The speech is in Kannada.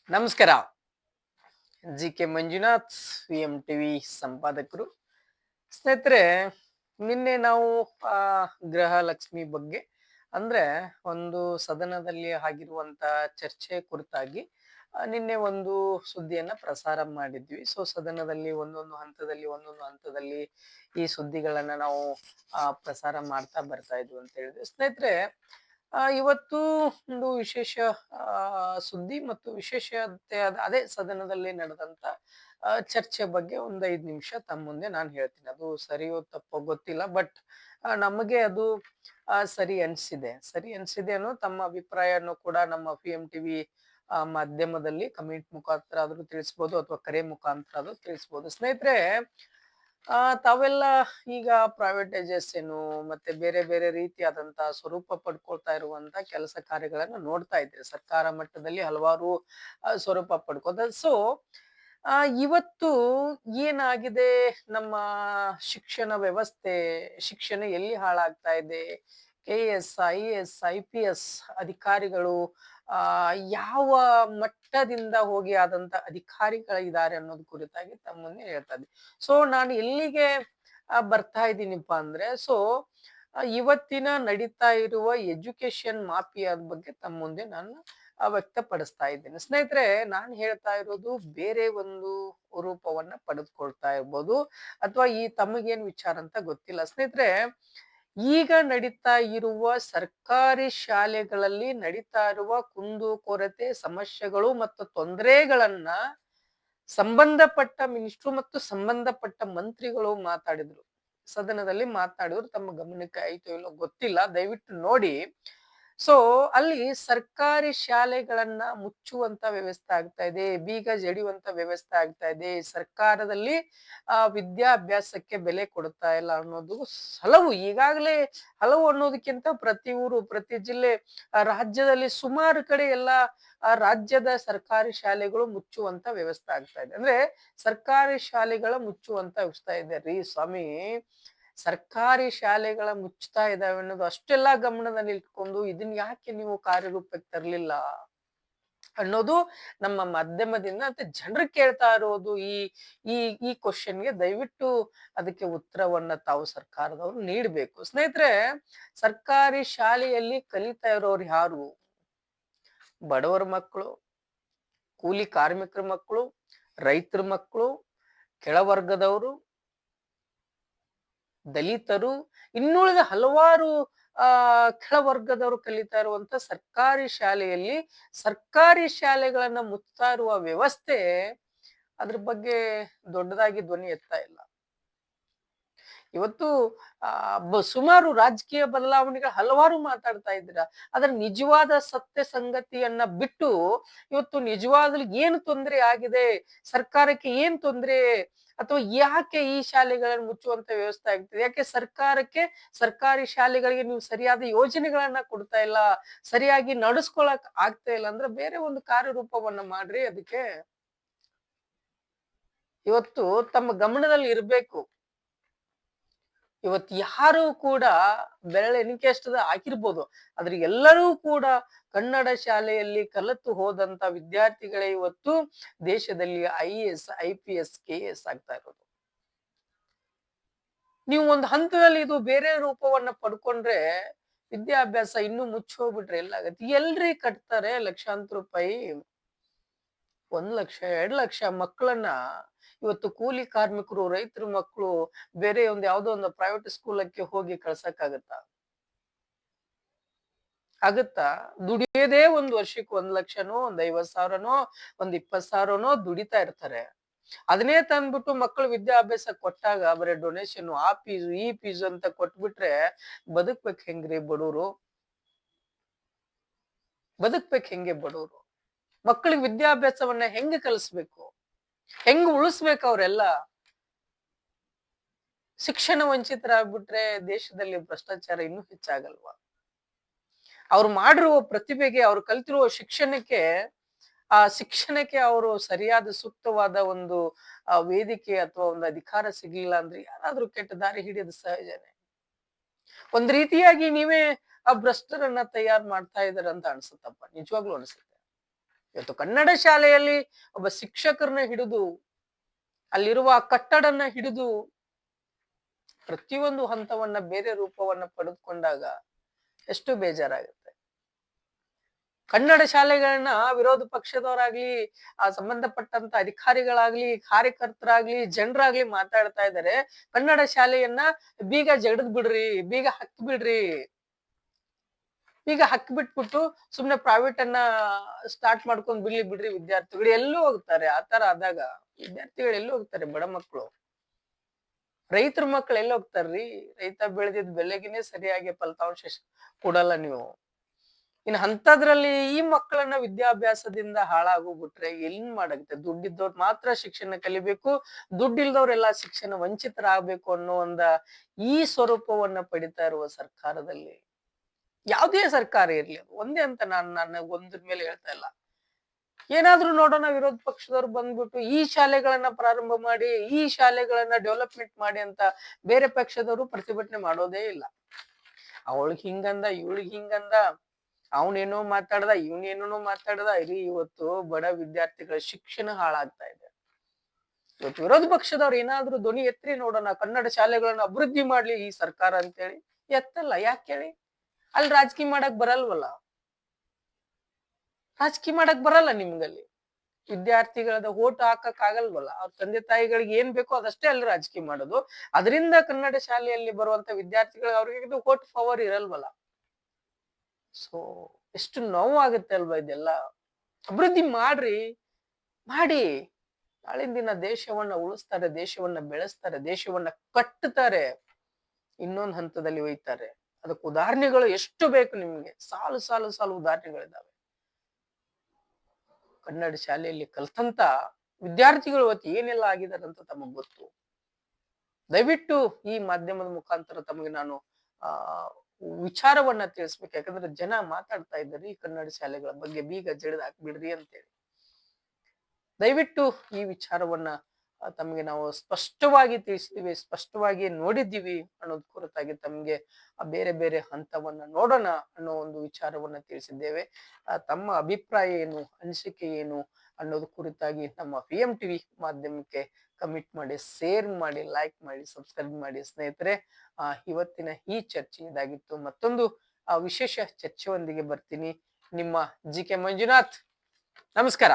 ನಮಸ್ಕಾರ. ಜಿ.ಕೆ. ಮಂಜುನಾಥ್, ವಿ.ಎಂ.ಟಿವಿ ಸಂಪಾದಕರು. ಸ್ನೇಹಿತರೆ, ನಿನ್ನೆ ನಾವು ಗೃಹಲಕ್ಷ್ಮಿ ಬಗ್ಗೆ ಅಂದ್ರೆ ಒಂದು ಸದನದಲ್ಲಿ ಆಗಿರುವಂತ ಚರ್ಚೆ ಕುರಿತಾಗಿ ನಿನ್ನೆ ಒಂದು ಸುದ್ದಿಯನ್ನ ಪ್ರಸಾರ ಮಾಡಿದ್ವಿ. ಸದನದಲ್ಲಿ ಒಂದೊಂದು ಹಂತದಲ್ಲಿ ಈ ಸುದ್ದಿಗಳನ್ನ ನಾವು ಪ್ರಸಾರ ಮಾಡ್ತಾ ಬರ್ತಾ ಇದ್ವಿ ಅಂತ ಹೇಳಿದ್ವಿ. ಸ್ನೇಹಿತರೆ, ಇವತ್ತು ಒಂದು ವಿಶೇಷ ಸುದ್ದಿ ಮತ್ತು ವಿಶೇಷತೆ ಅದೇ ಸದನದಲ್ಲಿ ನಡೆದಂತ ಚರ್ಚೆ ಬಗ್ಗೆ ಒಂದ್ 5 ನಿಮಿಷ ತಮ್ಮ ಮುಂದೆ ನಾನು ಹೇಳ್ತೀನಿ. ಅದು ಸರಿಯೋ ತಪ್ಪೋ ಗೊತ್ತಿಲ್ಲ, ಬಟ್ ನಮಗೆ ಅದು ಸರಿ ಅನ್ಸಿದೆ ಅನ್ನೋ ತಮ್ಮ ಅಭಿಪ್ರಾಯವನ್ನು ಕೂಡ ನಮ್ಮ ಪಿ.ಎಂ.ಟಿವಿ ಮಾಧ್ಯಮದಲ್ಲಿ ಕಮೆಂಟ್ ಮುಖಾಂತರ ಆದ್ರೂ ತಿಳಿಸ್ಬೋದು ಅಥವಾ ಕರೆ ಮುಖಾಂತರ ಆದ್ರೂ ತಿಳಿಸ್ಬೋದು. ಸ್ನೇಹಿತರೆ, ತಾವೆಲ್ಲ ಈಗ ಪ್ರೈವೇಟೈಸೇಷನ್ ಮತ್ತೆ ಬೇರೆ ಬೇರೆ ರೀತಿಯಾದಂತಹ ಸ್ವರೂಪ ಪಡ್ಕೊಳ್ತಾ ಇರುವಂತ ಕೆಲಸ ಕಾರ್ಯಗಳನ್ನ ನೋಡ್ತಾ ಇದ್ದೀರಿ. ಸರ್ಕಾರ ಮಟ್ಟದಲ್ಲಿ ಹಲವಾರು ಸ್ವರೂಪ ಪಡ್ಕೋತ. ಇವತ್ತು ಏನಾಗಿದೆ, ನಮ್ಮ ಶಿಕ್ಷಣ ವ್ಯವಸ್ಥೆ, ಶಿಕ್ಷಣ ಎಲ್ಲಿ ಹಾಳಾಗ್ತಾ ಇದೆ, ಕೆ.ಎಸ್, ಐ.ಎ.ಎಸ್, ಐ.ಪಿ.ಎಸ್ ಅಧಿಕಾರಿಗಳು ಆ ಯಾವ ಮಟ್ಟದಿಂದ ಹೋಗಿ ಆದಂತ ಅಧಿಕಾರಿಗಳಿದ್ದಾರೆ ಅನ್ನೋದು ಕುರಿತಾಗಿ ತಮ್ಮ ಮುಂದೆ ಹೇಳ್ತಾ ಇದ್ದೀನಿ. ನಾನು ಎಲ್ಲಿಗೆ ಬರ್ತಾ ಇದ್ದೀನಿಪ್ಪ ಅಂದ್ರೆ, ಇವತ್ತಿನ ನಡೀತಾ ಇರುವ ಎಜುಕೇಶನ್ ಮಾಫಿಯಾದ ಬಗ್ಗೆ ತಮ್ಮ ಮುಂದೆ ನಾನು ವ್ಯಕ್ತಪಡಿಸ್ತಾ ಇದ್ದೇನೆ. ಸ್ನೇಹಿತರೆ, ನಾನು ಹೇಳ್ತಾ ಇರೋದು ಬೇರೆ ಒಂದು ರೂಪವನ್ನ ಪಡೆದುಕೊಳ್ತಾ ಇರ್ಬೋದು, ಅಥವಾ ಈ ತಮಗೇನ್ ವಿಚಾರ ಅಂತ ಗೊತ್ತಿಲ್ಲ. ಸ್ನೇಹಿತರೆ, ಈಗ ನಡೀತಾ ಇರುವ ಸರ್ಕಾರಿ ಶಾಲೆಗಳಲ್ಲಿ ನಡೀತಾ ಇರುವ ಕುಂದು ಕೊರತೆ, ಸಮಸ್ಯೆಗಳು ಮತ್ತು ತೊಂದರೆಗಳನ್ನ ಸಂಬಂಧಪಟ್ಟ ಮಿನಿಸ್ಟ್ರು ಮತ್ತು ಸಂಬಂಧಪಟ್ಟ ಮಂತ್ರಿಗಳು ಮಾತಾಡಿದ್ರು. ಸದನದಲ್ಲಿ ಮಾತನಾಡಿದ್ರು. ತಮ್ಮ ಗಮನಕ್ಕೆ ಆಯ್ತು ಇಲ್ಲೋ ಗೊತ್ತಿಲ್ಲ, ದಯವಿಟ್ಟು ನೋಡಿ. ಸೊ ಅಲ್ಲಿ ಸರ್ಕಾರಿ ಶಾಲೆಗಳನ್ನ ಮುಚ್ಚುವಂತ ವ್ಯವಸ್ಥೆ ಆಗ್ತಾ ಇದೆ, ಬೀಗ ಜಡಿಯುವಂತ ವ್ಯವಸ್ಥೆ ಆಗ್ತಾ ಇದೆ. ಸರ್ಕಾರದಲ್ಲಿ ವಿದ್ಯಾಭ್ಯಾಸಕ್ಕೆ ಬೆಲೆ ಕೊಡ್ತಾ ಇಲ್ಲ ಅನ್ನೋದು ಹಲವು ಅನ್ನೋದಕ್ಕಿಂತ ಪ್ರತಿ ಊರು, ಪ್ರತಿ ಜಿಲ್ಲೆ, ರಾಜ್ಯದಲ್ಲಿ ಸುಮಾರು ಕಡೆ ಎಲ್ಲ ರಾಜ್ಯದ ಸರ್ಕಾರಿ ಶಾಲೆಗಳು ಮುಚ್ಚುವಂತ ವ್ಯವಸ್ಥೆ ಆಗ್ತಾ ಇದೆ. ಅಂದ್ರೆ ಸರ್ಕಾರಿ ಶಾಲೆಗಳ ಮುಚ್ಚುವಂತ ವ್ಯವಸ್ಥೆ ಇದೆ ರೀ ಸ್ವಾಮಿ. ಸರ್ಕಾರಿ ಶಾಲೆಗಳ ಮುಚ್ತಾ ಇದಾವೆ ಅನ್ನೋದು ಅಷ್ಟೆಲ್ಲಾ ಗಮನದಲ್ಲಿ ಇಟ್ಕೊಂಡು ಇದನ್ನ ಯಾಕೆ ನೀವು ಕಾರ್ಯರೂಪಕ್ಕೆ ತರಲಿಲ್ಲ ಅನ್ನೋದು ನಮ್ಮ ಮಾಧ್ಯಮದಿಂದ ಅಂತ ಜನರು ಕೇಳ್ತಾ ಇರೋದು. ಈ ಈ ಈ ಕ್ವಶನ್ಗೆ ದಯವಿಟ್ಟು ಅದಕ್ಕೆ ಉತ್ತರವನ್ನ ತಾವು ಸರ್ಕಾರದವರು ನೀಡಬೇಕು. ಸ್ನೇಹಿತರೆ, ಸರ್ಕಾರಿ ಶಾಲೆಯಲ್ಲಿ ಕಲಿತಾ ಇರೋರು ಯಾರು? ಬಡವರ ಮಕ್ಕಳು, ಕೂಲಿ ಕಾರ್ಮಿಕರ ಮಕ್ಕಳು, ರೈತರ ಮಕ್ಕಳು, ಕೆಳವರ್ಗದವರು, ದಲಿತರು, ಇನ್ನುಳಿದ ಹಲವಾರು ಕೆಳವರ್ಗದವರು ಕಲಿತಾ ಇರುವಂತ ಸರ್ಕಾರಿ ಶಾಲೆಯಲ್ಲಿ ಸರ್ಕಾರಿ ಶಾಲೆಗಳನ್ನ ಮುಚ್ತಾ ಇರುವ ವ್ಯವಸ್ಥೆ, ಅದ್ರ ಬಗ್ಗೆ ದೊಡ್ಡದಾಗಿ ಧ್ವನಿ ಎತ್ತಾ ಇಲ್ಲ. ಇವತ್ತು ಸುಮಾರು ರಾಜಕೀಯ ಬದಲಾವಣೆಗಳು ಹಲವಾರು ಮಾತಾಡ್ತಾ ಇದ್ದೀರಾ, ಆದ್ರೆ ನಿಜವಾದ ಸತ್ಯ ಸಂಗತಿಯನ್ನ ಬಿಟ್ಟು ಇವತ್ತು ನಿಜವಾಗ್ಲೂ ಏನು ತೊಂದರೆ ಆಗಿದೆ, ಸರ್ಕಾರಕ್ಕೆ ಏನ್ ತೊಂದರೆ, ಅಥವಾ ಯಾಕೆ ಈ ಶಾಲೆಗಳನ್ನು ಮುಚ್ಚುವಂತ ವ್ಯವಸ್ಥೆ ಆಗ್ತದೆ, ಯಾಕೆ ಸರ್ಕಾರಿ ಶಾಲೆಗಳಿಗೆ ನೀವು ಸರಿಯಾದ ಯೋಜನೆಗಳನ್ನ ಕೊಡ್ತಾ ಇಲ್ಲ, ಸರಿಯಾಗಿ ನಡೆಸ್ಕೊಳಕ್ ಆಗ್ತಾ ಇಲ್ಲ ಅಂದ್ರೆ ಬೇರೆ ಒಂದು ಕಾರ್ಯರೂಪವನ್ನ ಮಾಡ್ರಿ. ಅದಕ್ಕೆ ಇವತ್ತು ತಮ್ಮ ಗಮನದಲ್ಲಿ ಇರ್ಬೇಕು. ಇವತ್ತು ಯಾರು ಕೂಡ ಬೆರಳೆಣಿಕೆಯಷ್ಟದ ಹಾಕಿರ್ಬೋದು, ಆದ್ರೆ ಎಲ್ಲರೂ ಕೂಡ ಕನ್ನಡ ಶಾಲೆಯಲ್ಲಿ ಕಲಿತು ಹೋದಂತ ವಿದ್ಯಾರ್ಥಿಗಳೇ ಇವತ್ತು ದೇಶದಲ್ಲಿ ಐ.ಎ.ಎಸ್, ಐ.ಪಿ.ಎಸ್, ಕೆ.ಎಸ್ ಆಗ್ತಾ ಇರೋದು. ನೀವು ಒಂದು ಹಂತದಲ್ಲಿ ಇದು ಬೇರೆ ರೂಪವನ್ನ ಪಡ್ಕೊಂಡ್ರೆ ವಿದ್ಯಾಭ್ಯಾಸ ಇನ್ನೂ ಮುಚ್ಚಿ ಹೋಗ್ಬಿಟ್ರೆ ಎಲ್ಲಾಗತ್ತೆ? ಎಲ್ರಿ ಕಟ್ತಾರೆ ಲಕ್ಷಾಂತರ ರೂಪಾಯಿ? 1 ಲಕ್ಷ 2 ಲಕ್ಷ ಮಕ್ಕಳನ್ನ ಇವತ್ತು ಕೂಲಿ ಕಾರ್ಮಿಕರು, ರೈತರ ಮಕ್ಕಳು ಬೇರೆ ಯಾವ್ದೋ ಒಂದು ಪ್ರೈವೇಟ್ ಸ್ಕೂಲಕ್ಕೆ ಹೋಗಿ ಕಳ್ಸಕ್ಕಾಗತ್ತಾ? ಆಗತ್ತಾ? ದುಡಿಯೋದೇ ಒಂದು ವರ್ಷಕ್ಕೆ 1 ಲಕ್ಷನೋ, ಒಂದ್ 50,000ನೋ, ಒಂದ್ 20,000ನೋ ದುಡಿತಾ ಇರ್ತಾರೆ. ಅದನ್ನೇ ತಂದ್ಬಿಟ್ಟು ಮಕ್ಕಳು ವಿದ್ಯಾಭ್ಯಾಸ ಕೊಟ್ಟಾಗ ಬರೀ ಡೊನೇಷನ್, ಆ ಫೀಸು ಈ ಫೀಸು ಅಂತ ಕೊಟ್ಬಿಟ್ರೆ ಬದುಕ್ಬೇಕು ಹೆಂಗ್ರಿ ಬಡವ್ರು? ಬದುಕ್ಬೇಕು ಹೆಂಗೆ ಬಡವ್ರು? ಮಕ್ಕಳಿಗೆ ವಿದ್ಯಾಭ್ಯಾಸವನ್ನ ಹೆಂಗ್ ಕಲಿಸ್ಬೇಕು, ಹೆಂಗ್ ಉಳಿಸ್ಬೇಕು ಅವ್ರೆಲ್ಲ? ಶಿಕ್ಷಣ ವಂಚಿತರಾಗ್ಬಿಟ್ರೆ ದೇಶದಲ್ಲಿ ಭ್ರಷ್ಟಾಚಾರ ಇನ್ನೂ ಹೆಚ್ಚಾಗಲ್ವಾ? ಅವ್ರು ಮಾಡಿರುವ ಪ್ರತಿಭೆಗೆ, ಅವ್ರು ಕಲ್ತಿರುವ ಶಿಕ್ಷಣಕ್ಕೆ ಅವರು ಸರಿಯಾದ ಸೂಕ್ತವಾದ ಒಂದು ವೇದಿಕೆ ಅಥವಾ ಒಂದು ಅಧಿಕಾರ ಸಿಗ್ಲಿಲ್ಲ ಅಂದ್ರೆ ಯಾರಾದ್ರೂ ಕೆಟ್ಟ ದಾರಿ ಹಿಡಿಯೋದು ಸಹಜನೇ. ಒಂದ್ ರೀತಿಯಾಗಿ ನೀವೇ ಆ ಭ್ರಷ್ಟರನ್ನ ತಯಾರು ಮಾಡ್ತಾ ಇದಾರೆ ಅಂತ ಅನ್ಸುತ್ತಪ್ಪ, ನಿಜವಾಗ್ಲೂ ಅನ್ಸುತ್ತೆ. ಇವತ್ತು ಕನ್ನಡ ಶಾಲೆಯಲ್ಲಿ ಒಬ್ಬ ಶಿಕ್ಷಕರನ್ನ ಹಿಡಿದು ಅಲ್ಲಿರುವ ಕಟ್ಟಡನ್ನ ಹಿಡಿದು ಪ್ರತಿಯೊಂದು ಹಂತವನ್ನ ಬೇರೆ ರೂಪವನ್ನ ಪಡೆದುಕೊಂಡಾಗ ಎಷ್ಟು ಬೇಜಾರಾಗುತ್ತೆ. ಕನ್ನಡ ಶಾಲೆಗಳನ್ನ ವಿರೋಧ ಪಕ್ಷದವರಾಗ್ಲಿ, ಆ ಸಂಬಂಧಪಟ್ಟಂತ ಅಧಿಕಾರಿಗಳಾಗ್ಲಿ, ಕಾರ್ಯಕರ್ತರಾಗ್ಲಿ, ಜನರಾಗ್ಲಿ ಮಾತಾಡ್ತಾ ಇದ್ದಾರೆ, ಕನ್ನಡ ಶಾಲೆಯನ್ನ ಬೀಗ ಜಗದ್ ಬಿಡ್ರಿ, ಬೀಗ ಹಕ್ ಬಿಡ್ರಿ, ಬೀಗ ಹಕ್ ಬಿಟ್ಬಿಟ್ಟು ಸುಮ್ನೆ ಪ್ರೈವೇಟ್ ಅನ್ನ ಸ್ಟಾರ್ಟ್ ಮಾಡ್ಕೊಂಡ್ ಬಿಡ್ರಿ ವಿದ್ಯಾರ್ಥಿಗಳು ಎಲ್ಲೂ ಹೋಗ್ತಾರೆ. ಆತರ ಆದಾಗ ವಿದ್ಯಾರ್ಥಿಗಳು ಎಲ್ಲೂ ಹೋಗ್ತಾರೆ? ಬಡ ಮಕ್ಕಳು, ರೈತರ ಮಕ್ಳು ಎಲ್ಲಿ ಹೋಗ್ತಾರ್ರಿ? ರೈತ ಬೆಳೆದಿದ್ ಬೆಲೆಗಿನೇ ಸರಿಯಾಗಿ ಫಲಿತಾಂಶ ಕೊಡಲ್ಲ ನೀವು. ಇನ್ನು ಅಂತದ್ರಲ್ಲಿ ಈ ಮಕ್ಕಳನ್ನ ವಿದ್ಯಾಭ್ಯಾಸದಿಂದ ಹಾಳಾಗೋಗ್ಬಿಟ್ರೆ ಏನ್ ಮಾಡಾಗುತ್ತೆ? ದುಡ್ಡಿದ್ದವ್ರು ಮಾತ್ರ ಶಿಕ್ಷಣ ಕಲಿಬೇಕು, ದುಡ್ಡಿಲ್ದವ್ರೆಲ್ಲಾ ಶಿಕ್ಷಣ ವಂಚಿತರಾಗ್ಬೇಕು ಅನ್ನೋ ಈ ಸ್ವರೂಪವನ್ನ ಪಡಿತಾ ಇರುವ ಸರ್ಕಾರದಲ್ಲಿ, ಯಾವುದೇ ಸರ್ಕಾರ ಇರ್ಲಿ ಒಂದೇ ಅಂತ ನಾನು ಒಂದ್ರ ಮೇಲೆ ಹೇಳ್ತಾ ಇಲ್ಲ, ಏನಾದ್ರೂ ನೋಡೋಣ ವಿರೋಧ ಪಕ್ಷದವ್ರು ಬಂದ್ಬಿಟ್ಟು ಈ ಶಾಲೆಗಳನ್ನ ಪ್ರಾರಂಭ ಮಾಡಿ, ಈ ಶಾಲೆಗಳನ್ನ ಡೆವಲಪ್ಮೆಂಟ್ ಮಾಡಿ ಅಂತ ಬೇರೆ ಪಕ್ಷದವರು ಪ್ರತಿಭಟನೆ ಮಾಡೋದೇ ಇಲ್ಲ. ಅವಳಿಗೆ ಹಿಂಗಂದ, ಇವಳಿಗೆ ಹಿಂಗಂದ, ಅವನೇನೋ ಮಾತಾಡ್ದ, ಇವನೇನೋ ಮಾತಾಡ್ದ, ಇವತ್ತು ಬಡ ವಿದ್ಯಾರ್ಥಿಗಳ ಶಿಕ್ಷಣ ಹಾಳಾಗ್ತಾ ಇದೆ. ಇವತ್ತು ವಿರೋಧ ಪಕ್ಷದವ್ರು ಏನಾದ್ರೂ ಧ್ವನಿ ಎತ್ತಿ ನೋಡೋಣ, ಕನ್ನಡ ಶಾಲೆಗಳನ್ನ ಅಭಿವೃದ್ಧಿ ಮಾಡ್ಲಿ ಈ ಸರ್ಕಾರ ಅಂತೇಳಿ. ಎತ್ತಲ್ಲ. ಯಾಕೆ ಹೇಳಿ? ಅಲ್ಲಿ ರಾಜಕೀಯ ಮಾಡಕ್ ಬರಲ್ವಲ್ಲ, ರಾಜಕೀಯ ಮಾಡಕ್ ಬರಲ್ಲ ನಿಮ್ಗಲ್ಲಿ. ವಿದ್ಯಾರ್ಥಿಗಳದ ಓಟ್ ಹಾಕಕ್ ಆಗಲ್ವಲ್ಲ, ಅವ್ರ ತಂದೆ ತಾಯಿಗಳಿಗೆ ಏನ್ ಬೇಕೋ ಅದಷ್ಟೇ ಅಲ್ಲಿ ರಾಜಕೀಯ ಮಾಡೋದು. ಅದರಿಂದ ಕನ್ನಡ ಶಾಲೆಯಲ್ಲಿ ಬರುವಂತ ವಿದ್ಯಾರ್ಥಿಗಳಿಗೆ ಅವ್ರಿಗೆ ಓಟ್ ಪವರ್ ಇರಲ್ವಲ್ಲ. ಸೊ ಎಷ್ಟು ನೋವಾಗುತ್ತೆ ಅಲ್ವಾ ಇದೆಲ್ಲ. ಅಭಿವೃದ್ಧಿ ಮಾಡ್ರಿ, ಮಾಡಿ. ನಾಳಿನ ದಿನ ದೇಶವನ್ನ ಉಳಿಸ್ತಾರೆ, ದೇಶವನ್ನ ಬೆಳೆಸ್ತಾರೆ, ದೇಶವನ್ನ ಕಟ್ಟುತ್ತಾರೆ, ಇನ್ನೊಂದು ಹಂತದಲ್ಲಿ ಒಯ್ತಾರೆ. ಅದಕ್ಕೆ ಉದಾಹರಣೆಗಳು ಎಷ್ಟು ಬೇಕು ನಿಮ್ಗೆ? ಸಾಲು ಸಾಲು ಸಾಲು ಉದಾಹರಣೆಗಳಿದಾವೆ. ಕನ್ನಡ ಶಾಲೆಯಲ್ಲಿ ಕಲ್ತಂತ ವಿದ್ಯಾರ್ಥಿಗಳು ಇವತ್ತು ಏನೆಲ್ಲ ಆಗಿದ್ದಾರೆ ಅಂತ ತಮಗ್ ಗೊತ್ತು. ದಯವಿಟ್ಟು ಈ ಮಾಧ್ಯಮದ ಮುಖಾಂತರ ತಮಗೆ ನಾನು ಆ ವಿಚಾರವನ್ನ ತಿಳಿಸ್ಬೇಕು. ಯಾಕಂದ್ರೆ ಜನ ಮಾತಾಡ್ತಾ ಇದ್ದಾರೆ ಈ ಕನ್ನಡ ಶಾಲೆಗಳ ಬಗ್ಗೆ, ಬೀಗ ಜಡಿದು ಹಾಕ್ಬಿಡ್ರಿ ಅಂತೇಳಿ. ದಯವಿಟ್ಟು ಈ ವಿಚಾರವನ್ನ ತಮಗೆ ನಾವು ಸ್ಪಷ್ಟವಾಗಿ ತಿಳಿಸಿದೀವಿ, ಸ್ಪಷ್ಟವಾಗಿ ನೋಡಿದ್ದೀವಿ ಅನ್ನೋದ್ ಕುರಿತಾಗಿ ತಮ್ಗೆ ಬೇರೆ ಬೇರೆ ಹಂತವನ್ನ ನೋಡೋಣ ಅನ್ನೋ ಒಂದು ವಿಚಾರವನ್ನ ತಿಳಿಸಿದ್ದೇವೆ. ತಮ್ಮ ಅಭಿಪ್ರಾಯ ಏನು, ಅನಿಸಿಕೆ ಏನು ಅನ್ನೋದು ಕುರಿತಾಗಿ ನಮ್ಮ PMTV ಮಾಧ್ಯಮಕ್ಕೆ ಕಮೆಂಟ್ ಮಾಡಿ, ಶೇರ್ ಮಾಡಿ, ಲೈಕ್ ಮಾಡಿ, ಸಬ್ಸ್ಕ್ರೈಬ್ ಮಾಡಿ ಸ್ನೇಹಿತರೆ. ಇವತ್ತಿನ ಈ ಚರ್ಚೆ ಇದಾಗಿತ್ತು. ಮತ್ತೊಂದು ವಿಶೇಷ ಚರ್ಚೆಯೊಂದಿಗೆ ಬರ್ತೀನಿ. ನಿಮ್ಮ GK ಮಂಜುನಾಥ್. ನಮಸ್ಕಾರ.